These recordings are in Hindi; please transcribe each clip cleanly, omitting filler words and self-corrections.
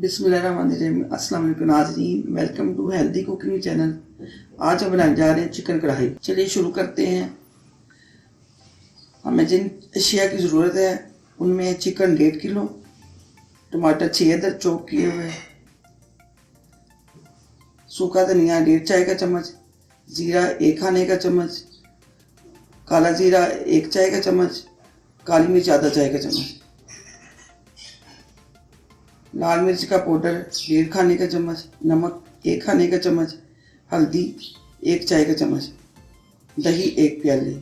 बिस्मिल्लाहिर्रहमानिर्रहीम। अस्सलाम वालेकुम नाज़रीन, welcome to healthy cooking channel. आज हम बनाने जा रहे हैं चिकन कढ़ाई। चलिए शुरू करते हैं। हमें जिन अशिया की ज़रूरत है उनमें चिकन 1.5 किलो, टमाटर 6 अदर चॉप किए हुए, सूखा धनिया 1.5 चाय का चम्मच, ज़ीरा 1 खाने का चम्मच, काला ज़ीरा 1 चाय का चम्मच, काली मिर्च आधा चाय का चम्मच, लाल मिर्च का पाउडर 1.5 खाने का चम्मच, नमक 1 खाने का चम्मच, हल्दी 1 चाय का चम्मच, दही 1 प्याली,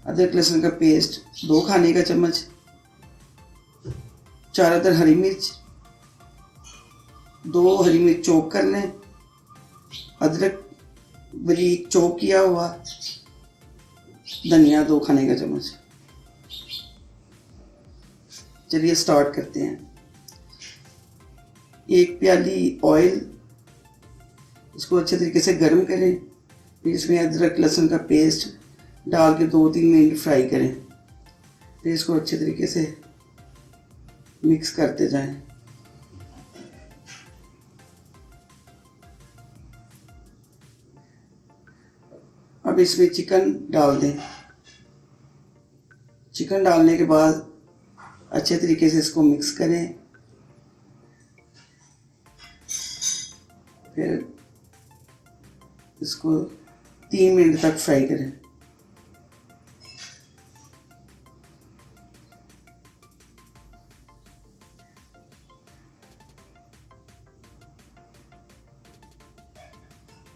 अदरक लहसुन का पेस्ट 2 खाने का चम्मच, 4 अदर हरी मिर्च, 2 हरी मिर्च चॉप कर लें, अदरक बारीक चॉप किया हुआ, धनिया 2 खाने का चम्मच। चलिए स्टार्ट करते हैं। 1 प्याली ऑयल, इसको अच्छे तरीके से गर्म करें, फिर इसमें अदरक लहसुन का पेस्ट डाल के 2-3 मिनट फ्राई करें, फिर इसको अच्छे तरीके से मिक्स करते जाएं। अब इसमें चिकन डाल दें। चिकन डालने के बाद अच्छे तरीके से इसको मिक्स करें, फिर इसको 3 मिनट तक फ्राई करें।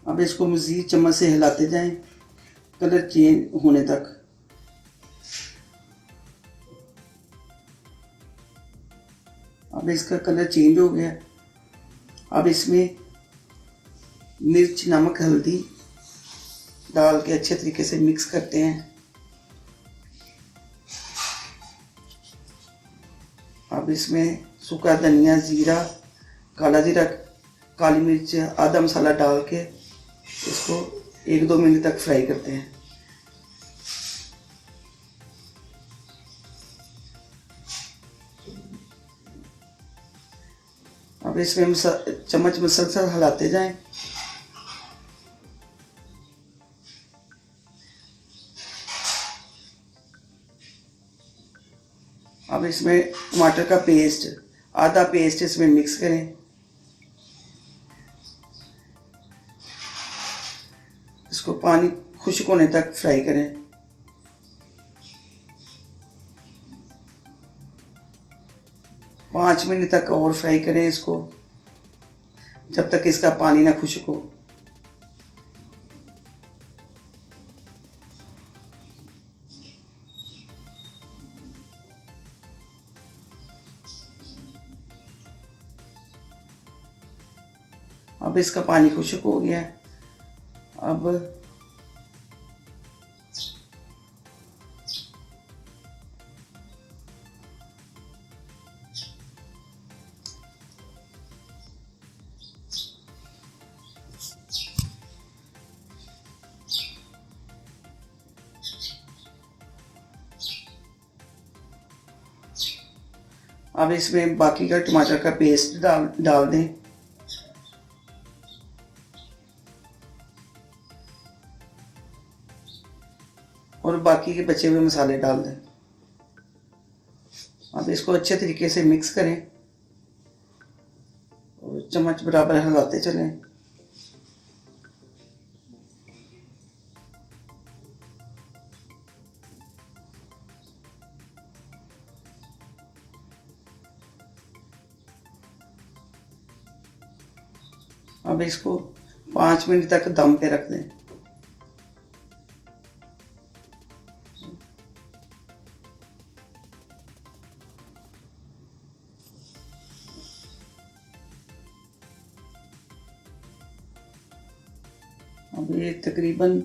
अब इसको मज़ीद चम्मच से हिलाते जाएं कलर चेंज होने तक। अब इसका कलर चेंज हो गया। अब इसमें मिर्च, नमक, हल्दी डाल के अच्छे तरीके से मिक्स करते हैं। अब इसमें सूखा धनिया, ज़ीरा, काला ज़ीरा, काली मिर्च, आधा मसाला डाल के इसको 1-2 मिनट तक फ्राई करते हैं। अब इसमें चम्मच मुसलसल हिलाते जाएं। अब इसमें टमाटर का पेस्ट, आधा पेस्ट इसमें मिक्स करें। इसको पानी खुश्क होने तक फ्राई करें। पाँच मिनट तक और फ्राई करें इसको, जब तक इसका पानी ना खुश्क हो। अब इसका पानी खुश्क हो गया है। अब इसमें बाकी का टमाटर का पेस्ट डाल दें। और बाकी के बचे हुए मसाले डाल दें। अब इसको अच्छे तरीके से मिक्स करें और चम्मच बराबर हिलाते चलें। अब इसको 5 मिनट तक दम पे रख दें। अब ये तकरीबन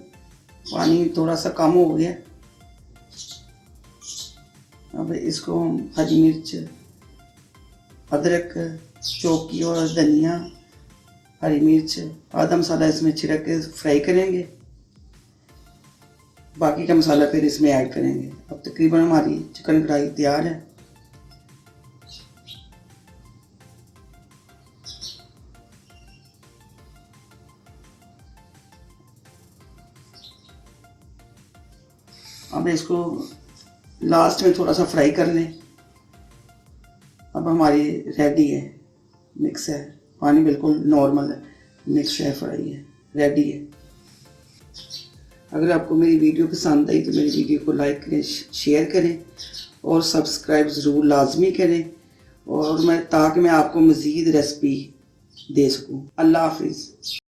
पानी थोड़ा सा कम हो गया। अब इसको हम हरी मिर्च, अदरक चॉप किया और धनिया, हरी मिर्च, आधा मसाला इसमें छिड़क के फ्राई करेंगे। बाकी का मसाला फिर इसमें ऐड करेंगे। अब तकरीबन हमारी चिकन कढ़ाई तैयार है। अब इसको लास्ट में थोड़ा सा फ्राई कर लें। अब हमारी रेडी है, मिक्स है, पानी बिल्कुल नॉर्मल है, मिक्स है, फ्राई है, रेडी है। अगर आपको मेरी वीडियो पसंद आई तो मेरी वीडियो को लाइक करें, शेयर करें और सब्सक्राइब ज़रूर लाजमी करें, और ताकि मैं आपको मज़ीद रेसिपी दे सकूं। अल्लाह हाफिज़।